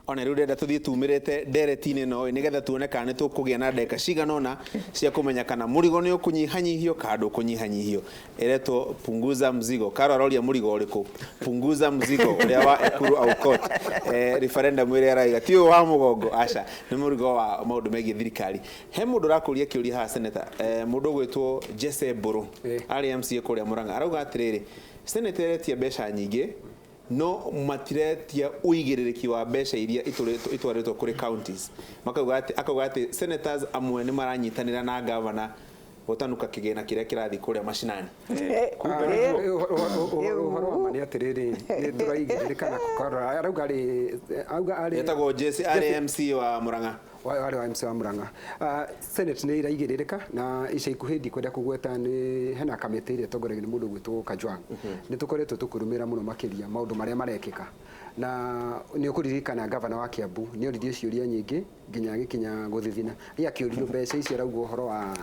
ona rä u ndenda tå thiä tumä ndereti-inä no nä getha tuone kana nä tå kå gä a na ndeka ciganona cia kå menya kana må rigo nä å kå nyihanyihio kana ndå kå nyihanyihio äretwo punguza mzigo karo aroria må rigo å rä kå punguza mzigo å rä a wa Ekuru Aukot referendum ä rä a araiga ti å wa må gongo aca nä må rigo wa maå ndå megiä thirikari he må ndå rakå ria kä å ria haha seneta må ndå å gwä two Jesse Mburu arä MCA kå rä a Murang'a arauga atä rä rä seneta eretia mbeca nyingä no matiretia uigĩrĩrĩki wa mbeca iria itwarĩtwo kũrĩ counties akauga atĩ senators amwe nĩ maranyitanĩra na governor gũtanuka kĩgĩna kĩrĩa kĩrathiĩ kũrĩa mashinani ũhoro wa nĩ atĩrĩrĩ nĩ tũraigĩrĩrĩka na kũkorora arauga arĩ etagwo Jesse arĩ MC wa Murang'a wale wa MC wa Murang'a Senate nĩ iraigĩrĩrĩka na ica ikuhĩ ndikwenda kũgweta nĩ hena kamĩtĩ ĩrĩa ĩtongoragia nĩ mũndũ gwĩtwo Kajwang nĩ tũkoretwo tũkĩrũmĩrĩra mũno makĩria maũndũ marĩa marekĩka na nĩ ũkũririkana gavana wa Kiambu nĩ oririe ciũria nyingĩ nginya agĩkinya gũthithina rĩrĩa akĩũrio mbeca icio arauga ũhoro wa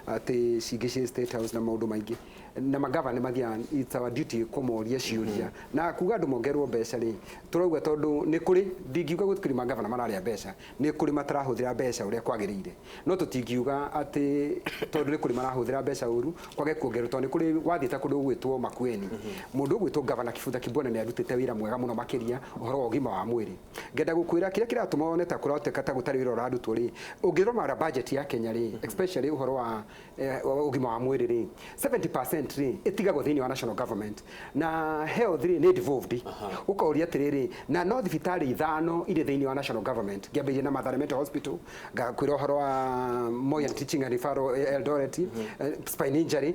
atĩ cingĩ State House na maũndũ maingĩ na magavana mathiaga it's our duty kũmoria ciũria na kuga andũ mongerwo mbeca rĩ tũrauga tondũ nĩ kũrĩ ndingiuga gũtikĩrĩ magavana mararĩa mbeca nĩ kũrĩ matarahũthĩra mbeca ũrĩa kwagĩrĩire no tũtingiuga atĩ tondũ nĩ kũrĩ marahũthĩra mbeca ũru kwage kuongerwo tondũ nĩ kũrĩ wathiĩta kũndũ gwĩtwo Makueni mũndũ gwĩtwo gavana Kibutha Kibwana nĩ arutĩte wĩra mwega mũno makĩria ũhoro wa ũgima wa mwĩrĩ ngenda gũkwĩra kĩrĩa kĩratũma wone ta kũroteka ta gũtarĩ wĩra ũrarutwo rĩ ũngĩrora budget ya Kenya rĩ especially ũhoro wa ũgima wa mwĩrĩ rĩ 70% rĩ itigagwo thĩinĩ wa national government na health rĩ nĩ devolved ũkauria atĩrĩrĩ na no thibitarĩ ithano irĩ thĩinĩ wa national government ngĩambĩrĩria na Mathare Mental Hospital ngakwĩra ũhoro wa Moi Teaching and Referral Eldoret spine injury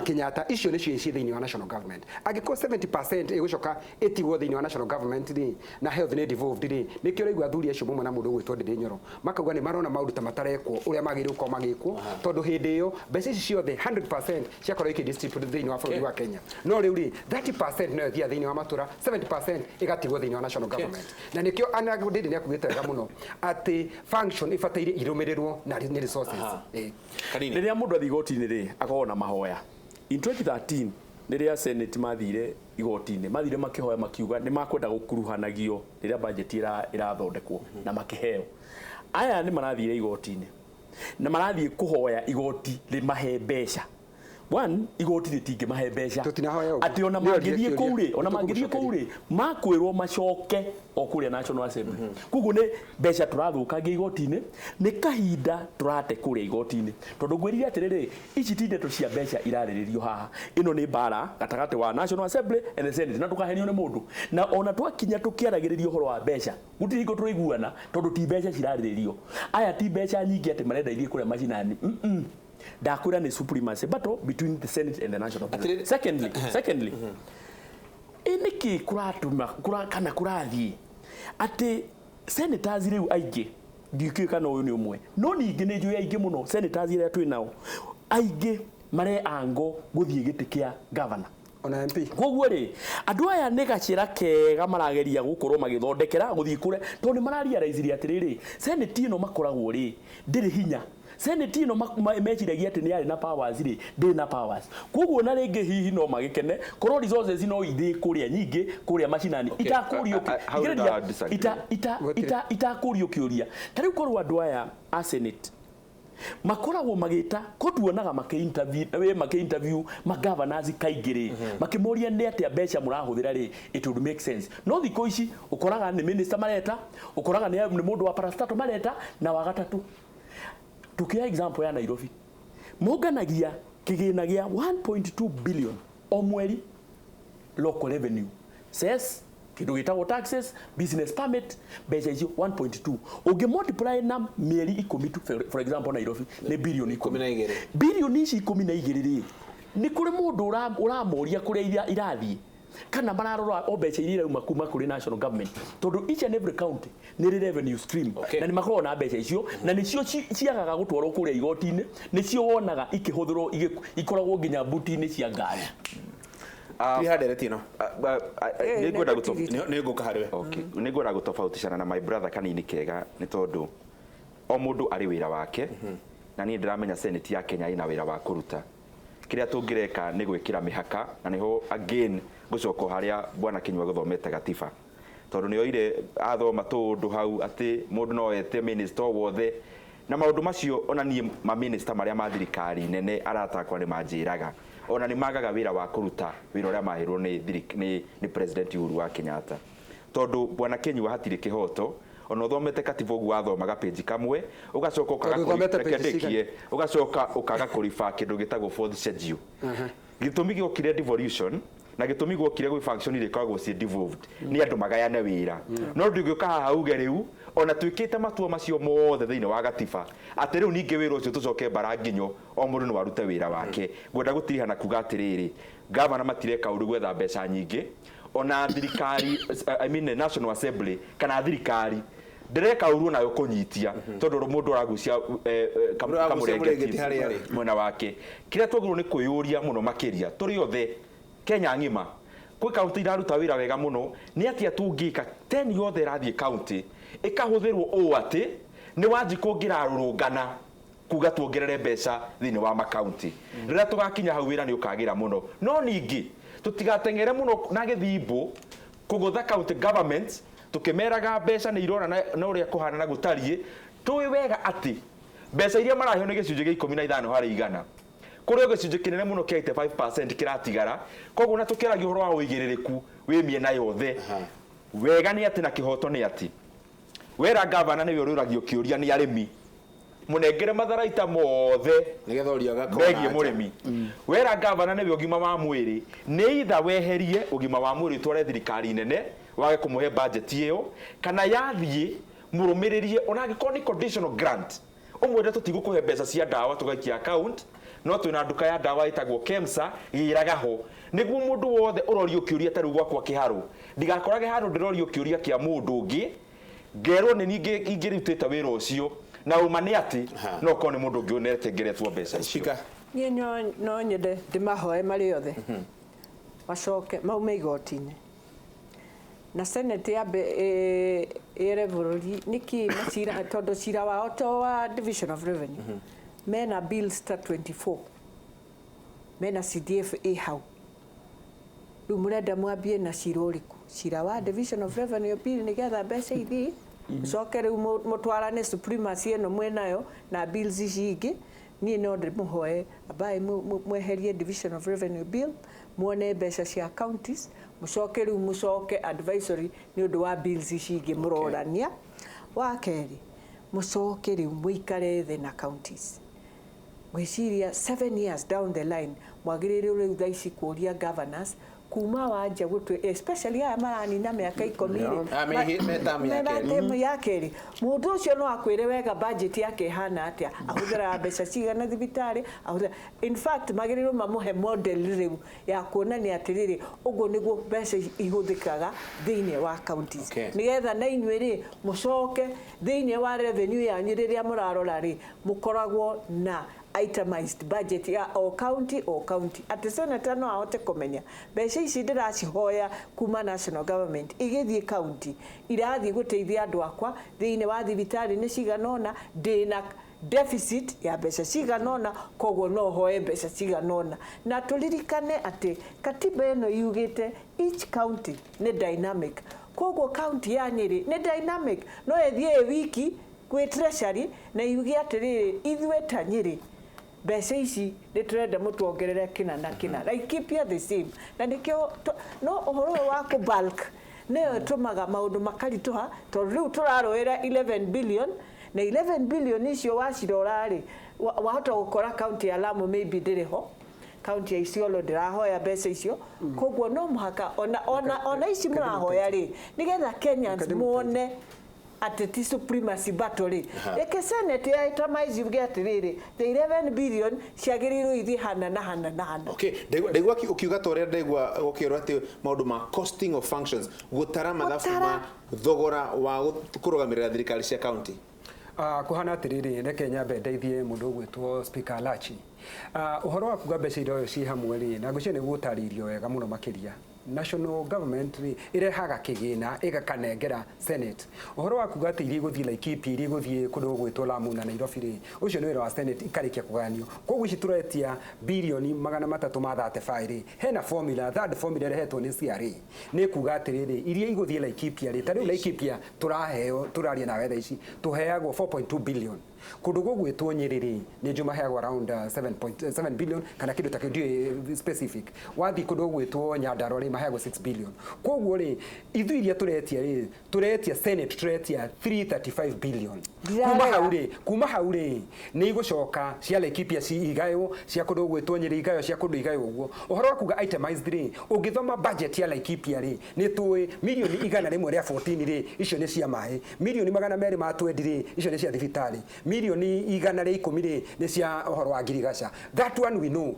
Kenyatta icio nĩcio ciĩ thĩinĩ wa national government angĩkorwo 70% ĩgũcoka ĩtigwo thĩinĩ wa national government rĩ na health nĩ devolved rĩ nĩkĩo rĩu athuri acio mũmwe na mũndũ gwĩtwo Ndĩndĩ Nyoro makauga nĩ marona maũndũ ta matarekwo ũrĩa magĩrĩirwo gũkorwo magĩkwo tondũ hĩndĩ ĩyo mbeca ici ciothe 100% ciakorwo ikĩdistribute thĩinĩ wa bũrũri wa Kenya no rĩu rĩ 30% no ĩthiaga thĩinĩ wa matũra 70% ĩgatigwo thĩinĩ wa national government na nĩkĩo Ndĩndĩ nĩ akugĩte wega mũno atĩ function ĩbataire irũmĩrĩrwo na nĩ resources rĩrĩa mũndũ athiĩ igoti-inĩ rĩ akoragwo na mahoya in 2013 rĩrĩa Senate mathire igoti-inĩ mathire makĩhoya makiuga nĩ makwenda gũkuruhanagio rĩrĩa budget ĩrathondekwo na makĩheo aya nĩ marathire igoti-inĩ na marathiĩ kũhoya igoti rĩmahe mbeca one igoti rĩtingĩmahe mbeca atĩ ona mangĩthiĩ kũu rĩ makwĩrwo macoke o kũrĩa National Assembly koguo nĩ mbeca tũrathũkangia igoti-inĩ nĩ kahinda tũrate kũrĩa igoti-inĩ tondũ ngwĩrire atĩrĩrĩ ici ti ndeto cia mbeca irarĩrĩrio haha ĩno nĩ mbara gatagatĩ wa National Assembly and the Senate na ndũkahenio nĩ mũndũ na ona twakinya tũkĩaragĩrĩria ũhoro wa mbeca gũtirĩ hingo tũraiguana tondũ ti mbeca cirarĩrĩrio aya ti mbeca nyingĩ atĩ marenda ithiĩ kũrĩa macinani ndakwĩra nĩ supremacy battle between the Senate and the National Assembly. Secondly nĩkĩ kũratũma kana kũrathiĩ atĩ senators rĩu aingĩ ndiũkĩũĩ kana ũyũ nĩ ũmwe no ningĩ nĩ njũĩ aingĩ mũno senators arĩa twĩ nao aingĩ mareango gũthiĩ gĩtĩ kĩa governor ona MP koguo rĩ andũ aya nĩ gacĩra kega marageria gũkorwo magĩthondekera gũthiĩ kũrĩa tondũ nĩ mararealize atĩrĩrĩ senate ĩno makoragwo rĩ ndĩrĩ hinya Senate ĩno meciragia atĩ nĩ yarĩ na powers rĩ ndĩ na powers koguo na rĩngĩ hihi no magĩkene korwo resources no ithiĩ kũrĩa nyingĩ kũrĩa macinani itakũrio kĩũria ta rĩu korwo andũ aya a Senate makoragwo magĩta ko tuonaga makĩ-interview ma-governors kaingĩ rĩ makĩmoria nĩ atĩa mbeca mũrahũthĩra rĩ it would make sense no thikũ ici ũkoraga nĩ minister mareta ũkoraga nĩ mũndũ wa parastatal mareta na wa gatatũ tukia example ya Nairobi mũnganagia kĩgĩna gĩa 1.2 billion o mweri local revenue cess kĩndũ gĩtagwo taxes business permit mbeca icio 1.2 ũngĩ multiply na mĩeri 10 tu for example Nairobi nĩ billion 12 billion ici 12 rĩ nĩ kũrĩ mũndũ ũramoria kũrĩa irathiĩ kana mararora o mbeca iria irauma kuma kũrĩ national government tondũ each and every county nĩ revenue stream na nĩ makoragwo na mbeca icio na nĩcio ciagaga gũtwarwo kũrĩa igoti-inĩ nĩcio wonaga ikĩhũthĩrwo ikoragwo nginya mbuti-inĩ cia ngari nĩngwenda gũtofautishana na my brother kanini kega nĩ tondũ o mũndũ arĩ wĩra wake na niĩ ndĩramenya senate ya Kenya ĩna wĩra wa kũruta kĩrĩa tũngĩreka nĩ gwĩkĩra mĩhaka na nĩho again gũcoka harĩa bwana Kinyua gũthomete gatiba tondu ni oire athoma tundu hau ati mundu no ete minister wothe na maundu macio ona nie ma minister maria ma thirikari nene aratakwa ni manjiraga ona ni magaga wira wa kuruta wira uria mahirwo ni president Uhuru wa Kenyatta tondu bwana Kenyua hatire kihoto ona uthomete katiba ugu wathomaga page kamwe ugacoka ukaga kurifa kindu gitagwo fourth schedule gitumi giokire devolution na gitumi gwokire gwi function ile kagwo ci devolved ni andu magayane wira no ndugioka hauge riu ona twikite matua macio mothe thiini wa gatiba ati riu ninge wira ucio tucoke baranginyo o mundu ni warute wira wake gwenda gutirihana kuga atiriri governor matireka uru gwetha mbeca nyingi ona thirikari National Assembly kana thirikari ndireka uru nayo kunyitia tondu mundu aragucia kamurengeti mwena wake kiria twagirwo ni kwiyuria muno makiria turi othe Kenya ngima kwi county iraruta wira wega muno ni atia tungika 10 yothe rathie county ikahuthirwo o ati ni wanji kungirarurungana kuga tuongerere mbeca thini wa makaunti rira tugakinya hau wira ni ukagira muno no ningi tutigatengere muno na githimbu kugutha county government tukimeraga mbeca ni irona na uria kuhana na gutarie tuwi wega ati mbeca iria maraheo ni gicunje gia 15 hari igana kuri gicunje kinene muno kia 85% kiratigara koguo na tukiragia uhoro wa uigiririku wi miena yothe wega ni ati na kihoto ni ati wera governor ni ururagio kiuria ni arimi munengere matharaita mothe nigetha uria gakona begie murimi wera governor ni ugima wa mwiri ni itha weherie ugima wa mwiri tware thirikari nene wage kumuhe budget iyo kana yathie murumiririe ona gikoni conditional grant umwende tutigukuhe mbeca cia dawa tugaikia account no twina nduka ya dawa itagwo KEMSA giragaho niguo mundu wothe urorio kiuria taru gwakwa kiharu ndigakorage handu ndirorio kiuria kia mundu ungi ngerwo ni ningi ingirutite wira ucio na uma ni ati no kone mundu ungi unete ngeretwo mbeca shika nie no nyende ndimahoe mari yothe macoke maume igotine na senate ya bururi niki macira tondu cira wao to wa division of revenue mena bills ta 24 mena CDF hau riu murenda mwambie na cira uriku cira wa division of revenue bill nigetha mbeca ithi coke riu mutwarane supremacy eno mwenayo na bills ici ingi ni no ndimuhoe abai mweherie division of revenue bill muone mbeca cia counties mucoke riu mucoke advisory ni undu wa bills ici ingi murorania wa keri mucoke riu muikare the na counties gwiciria 7 years down the line mwagirire riu thaici kuria governors kuma wanja gutwe especially aya marani na miaka 10 metamu yakeri mundu ucio no akwire wega budget yake hana atia ahuthira mbeca cigana thibitari ahuthira in fact magiriro mamuhe model riu ya kuonania atiriri ugo niguo mbeca ihuthikaga thiini wa counties nigetha na inywe ri mucoke thiini wa revenue yanyu riria murarora ri mukoragwo na itemized budget ya o county ati senator no ahote kumenya mbeca ici ndiracihoya kuma national government igithie county irathi guteithia andu akwa thiini wa thibitari ni ciganona ndina deficit ya mbeca ciganona koguo no hoe mbeca ciganona na turirikane ati katiba eno yugite each county ni dynamic koguo county ya Nyeri ni dynamic no ethie wiki kwi treasury na yugi atiriri ithwe ta Nyeri mbeca ici ni turenda mutuongerere kina na kina like keep the same na nikio no uhoro wa ku bulk ne tumaga maundu makarituha to riu turaroera 11 billion na 11 billion icio wacirorari wahota gukora county ya Lamu maybe ndiriho county ya Isiolo ndirahoya mbeca icio koguo no muhaka ona ici murahoya ri nigetha Kenyans muone ateti supremacy battle eke senate ya itamize yuge atiriri the 11 billion ciagiriru ithi hana na hana okay ndegwa ukiuga tore ndegwa gukirwa ati maundu ma costing of functions gutara mathafu ma thogora wa kurugamirira thirikari cia county kuhana atiriri ne Kenya bendeithie mundu gwitwo Speaker Lachi uhoro wa kuga mbeca irio ci hamwe ri na ngucio ni gutaririo wega muno makiria national government irehaga kigina igakanengera Senate uhoro wa kuga ati iri guthii Laikipia iri guthii kundu gwitwo Lamu na Nairobi ri ucio ni wira wa Senate ikarikia kuganio koguo ici turetia bilioni 335 ri hena formula that formula rehetwo ni CRA ni kuga atiriri iria iguthii Laikipia ri tariu Laikipia turaheo turaria na wetha ici tuheagwo 4.2 billion kundu gwitwo Nyeri ni njuma heagwo around 7.7 billion kana kindu ta kindu specific wathi kundu gwitwo Nyandarua ri maheagwo 6 billion koguo ri ithu iria turetia Senate turetia 335 billion kuma hau ri ni igucoka cia Laikipia ci igayo cia kundu gwitwo Nyeri igayo cia kundu igayo uguo uhoro kuga itemized ri ungithoma budget ya Laikipia ri ni tuwe milioni 114 ri icio ni cia mai milioni 200 ma 20 ri icio ni cia thibitari milioni 110 ri ni cia uhoro wa ngirigaca that one we know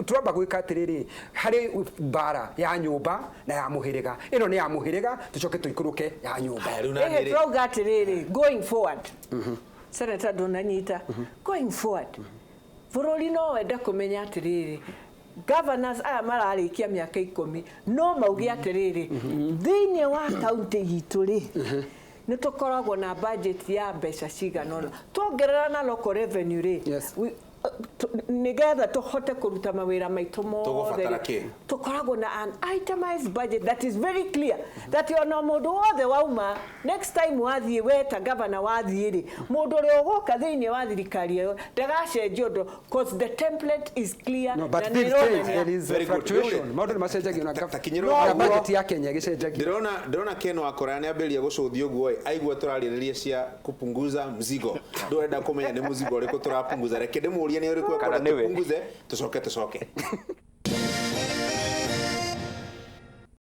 turamba gwika atiriri hari bara ya nyumba na ya muhiriga ino ni ya muhiriga tucoke tuikuruke ya nyumba turauga atiriri going forward Senator Donanyita going forward bururi no wenda kumenya atiriri governors aya mararikia miaka 10 no maugi atiriri thiini wa county gitu ri ni tukoragwo na budget ya mbeca cigana tuongerera na local revenue ri nigetha tuhote kuruta mawira maitu mothe tukoragwo na an itemized budget that is very clear that you know mundu wothe wauma next time wathie weta governor wathie ri mundu ri uguka thiini wa thirikari yo ndagacenjio ndo because the template is clear no, but there is a fluctuation maundu macenjagio na budget ya Kenya gicenjagio ndona Keno akora ni amberia gucuthio guo aigua turaririria cia kupunguza mzigo ndurenda kumenya ni mzigo uriku turapunguza reke ndimuria ni uriku kupunguze tucoke